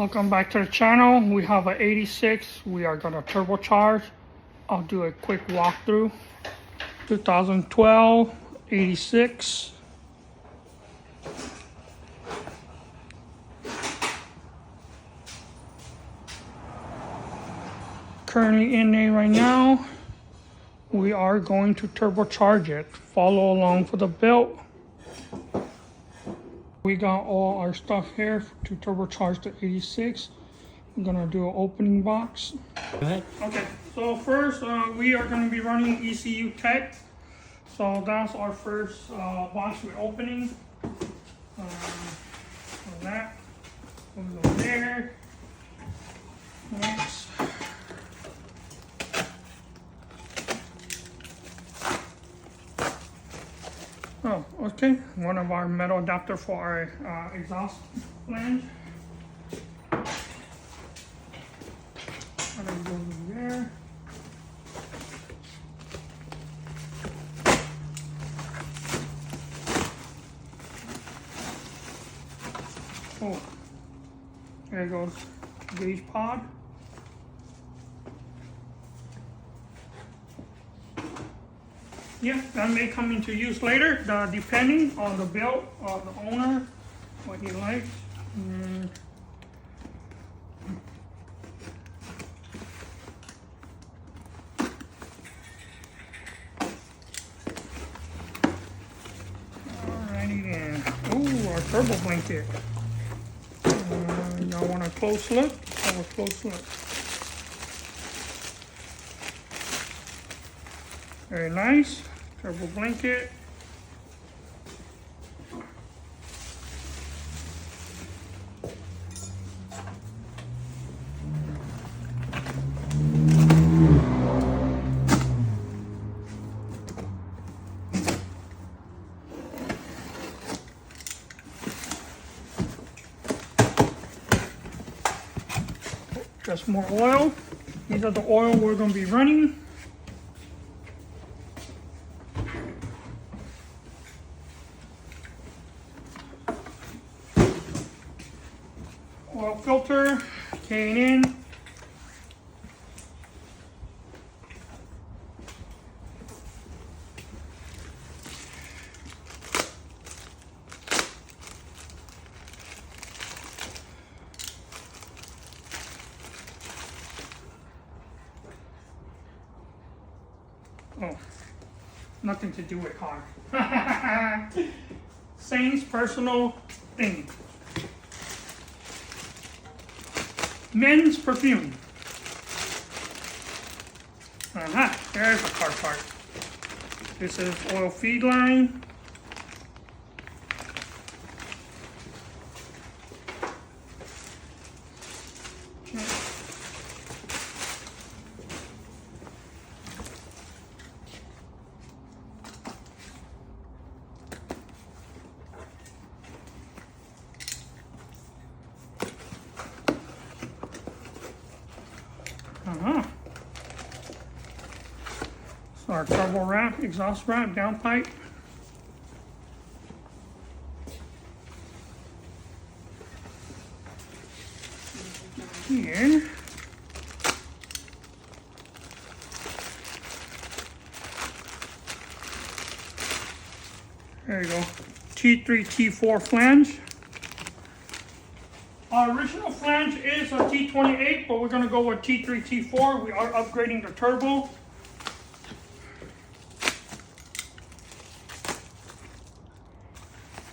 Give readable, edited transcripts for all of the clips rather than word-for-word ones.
Welcome back to the channel. We have an 86. We are gonna turbocharge. I'll do a quick walkthrough. 2012 86. Currently in there right now. We are going to turbocharge it. Follow along for the build. We got all our stuff here to turbocharge the 86. I'm gonna do an opening box. Go ahead. Okay, so first we are gonna be running ECU Tech. So that's our first box we're opening. So that goes over there. Next. Oh, okay. One of our metal adapter for our exhaust flange. That goes over there. Oh, there goes gauge pod. Yeah, that may come into use later, depending on the build of the owner, what he likes. Alrighty then. Oh, our turbo blanket. Y'all want a close look? Have a close look. Very nice. Turbo blanket. Just more oil. These are the oil we're going to be running. Oil filter, K&N. Oh, nothing to do with car. Saint's personal thing. Men's perfume. There's a car part. This is oil feed line. So our turbo wrap, exhaust wrap, downpipe. Here. There you go. T3, T4 flange. Our original flange is a T28, but we're going to go with T3, T4. We are upgrading the turbo.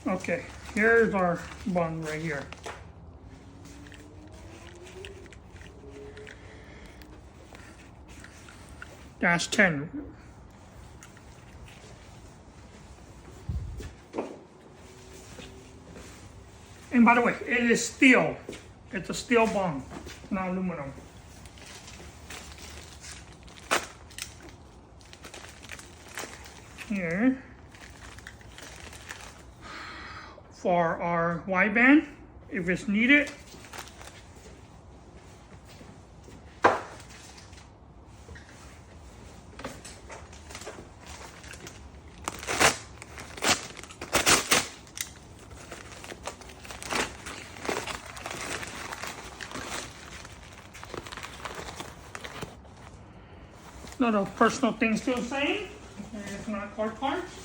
Okay, here's our bung right here. Dash 10. And by the way, it is steel. It's a steel bung, not aluminum. Here. For our wideband, if it's needed. Little personal things still the same. And it's not car parts.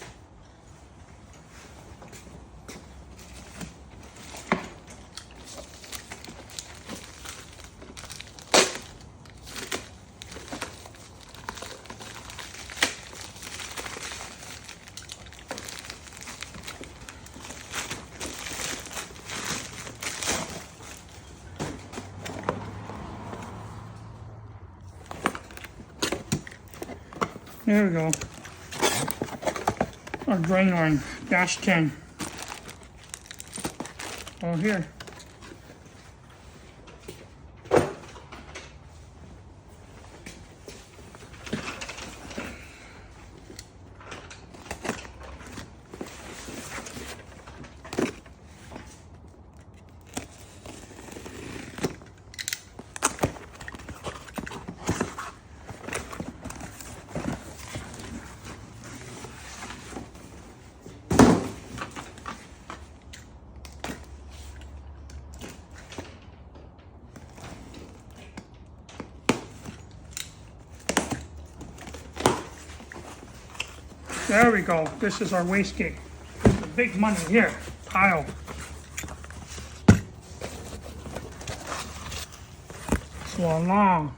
There we go. Our drain line, dash 10. Oh, here. There we go. This is our wastegate. The big money here. Tile. So long.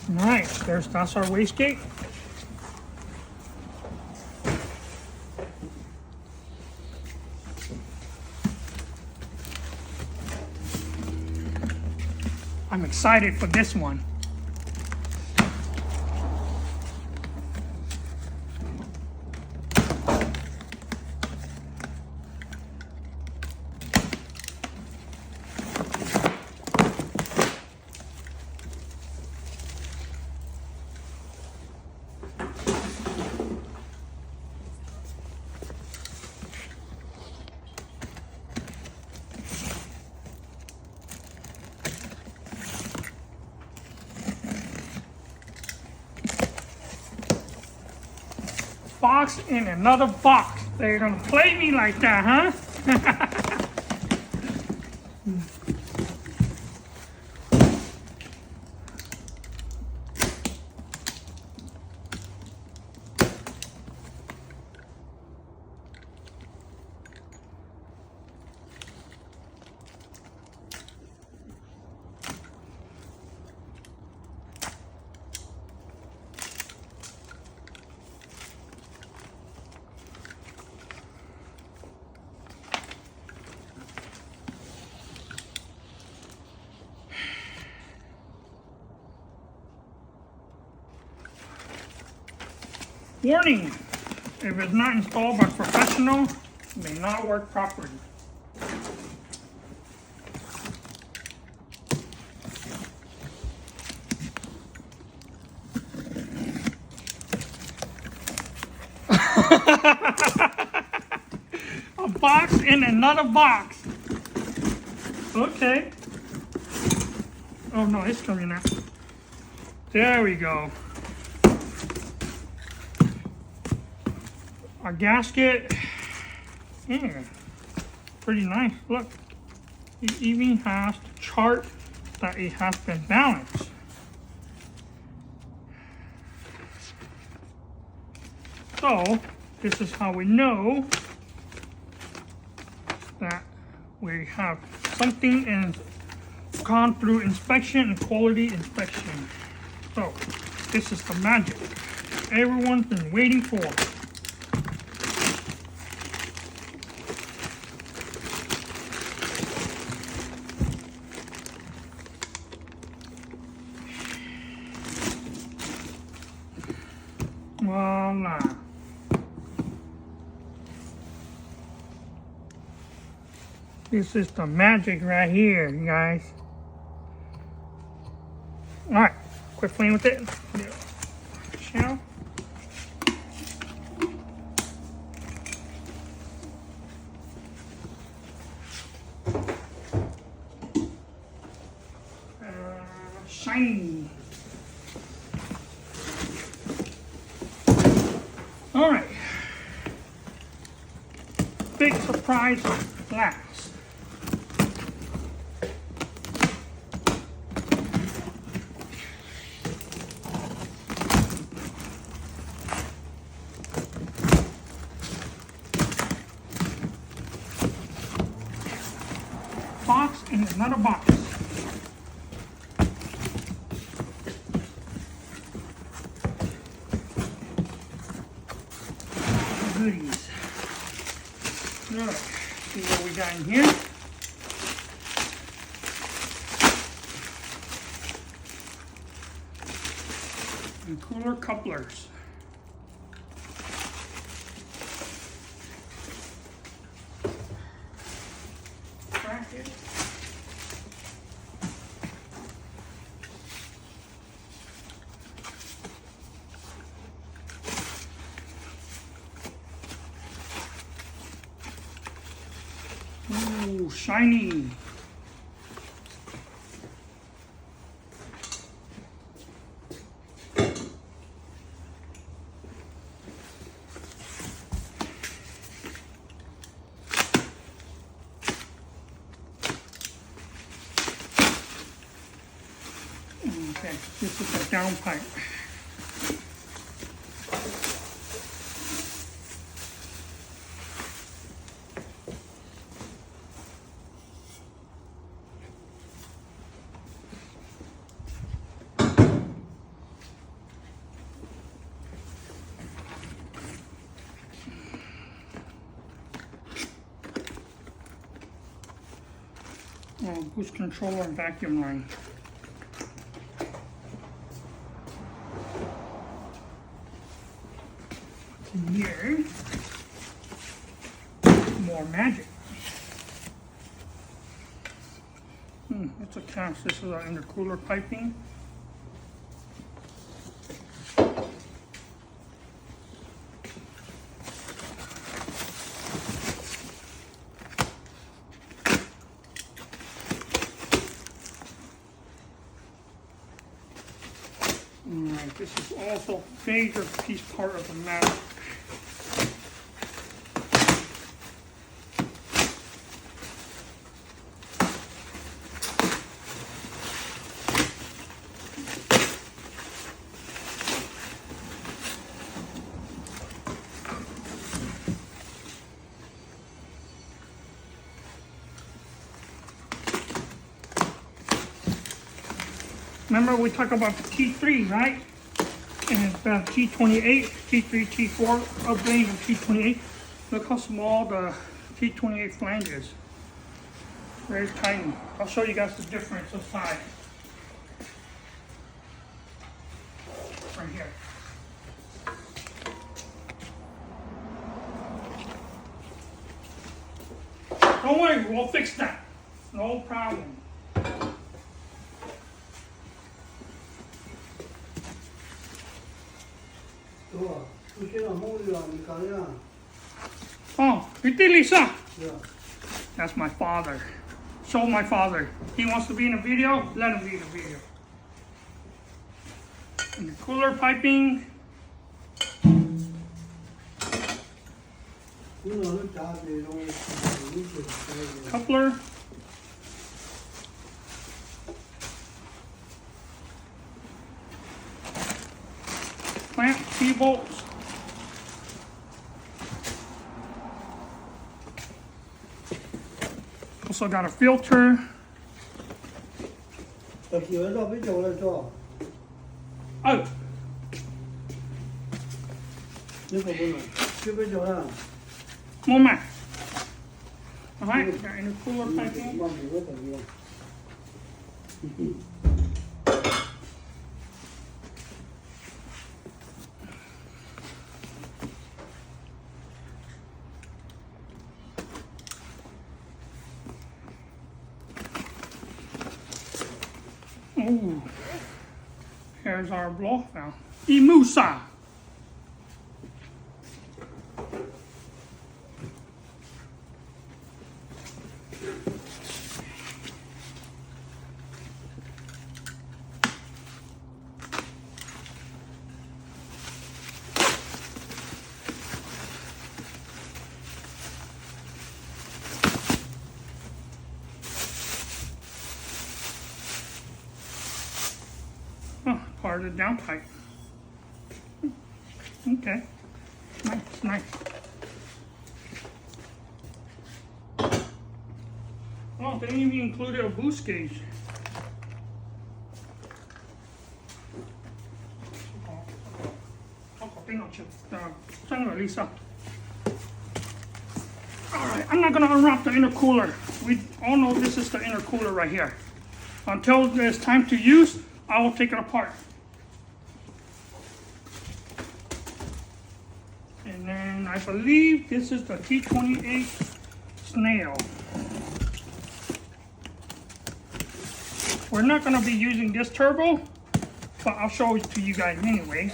Nice. That's our wastegate. I'm excited for this one. Box in another box. They're gonna play me like that, huh? Warning, if it's not installed by a professional, it may not work properly. A box in another box. Okay. Oh no, it's coming out. There we go. Our gasket, yeah, pretty nice. Look, it even has the chart that it has been balanced. So, this is how we know that we have something and gone through inspection and quality inspection. So, this is the magic everyone's been waiting for. Voila. This is the magic right here, you guys. Alright, quit playing with it. Shell. Shiny. All right. Big surprise glass. box and another box. Goodies. Alright, see what we got in here. And cooler couplers. Bracket. Ooh, shiny. Okay, this is a down pipe. Boost controller and vacuum line. In here, more magic. It's a cast. This is our intercooler piping. Alright, this is also a major piece part of the map. Remember we talked about the T3, right? And T28, T3, T4 upgrade of T28. Look how small the T28 flange is. Very tiny. I'll show you guys the difference of size. Right here. Don't worry, we'll fix that. No problem. Oh, you did, Lisa? Yeah. That's my father. Show my father. He wants to be in a video, let him be in a video. And the cooler piping. Coupler. Clamp, T-bolts. Also got a filter. Oh. Moment. Alright, got intercooler piping. Ooh. Here's our blow valve. Imusa. Oh, part of the downpipe. Okay. Nice, nice. Oh, they even included a boost gauge. Alright, I'm not going to unwrap the intercooler. We all know this is the intercooler right here. Until it's time to use, I will take it apart. And then I believe this is the T28 snail. We're not going to be using this turbo, but I'll show it to you guys anyways.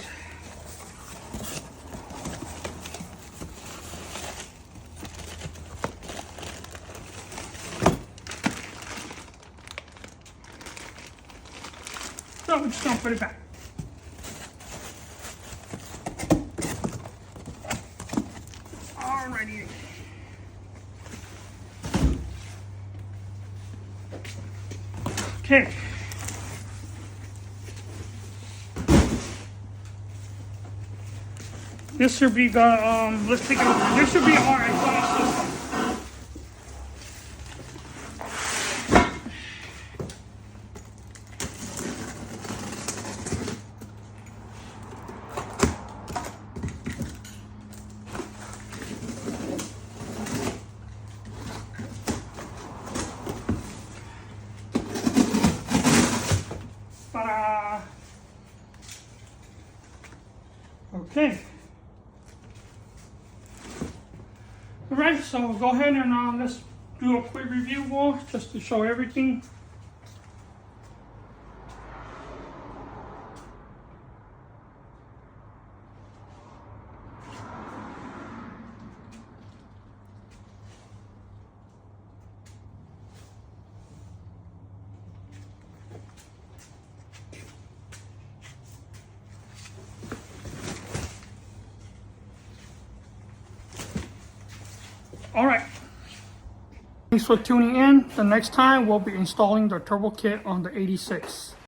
So we're just going to put it back. Alrighty. Okay. This should be the, let's take it over. This should be our exhaust system. Okay. Alright, so go ahead and let's do a quick review walk just to show everything. Alright, thanks for tuning in. The next time we'll be installing the turbo kit on the 86.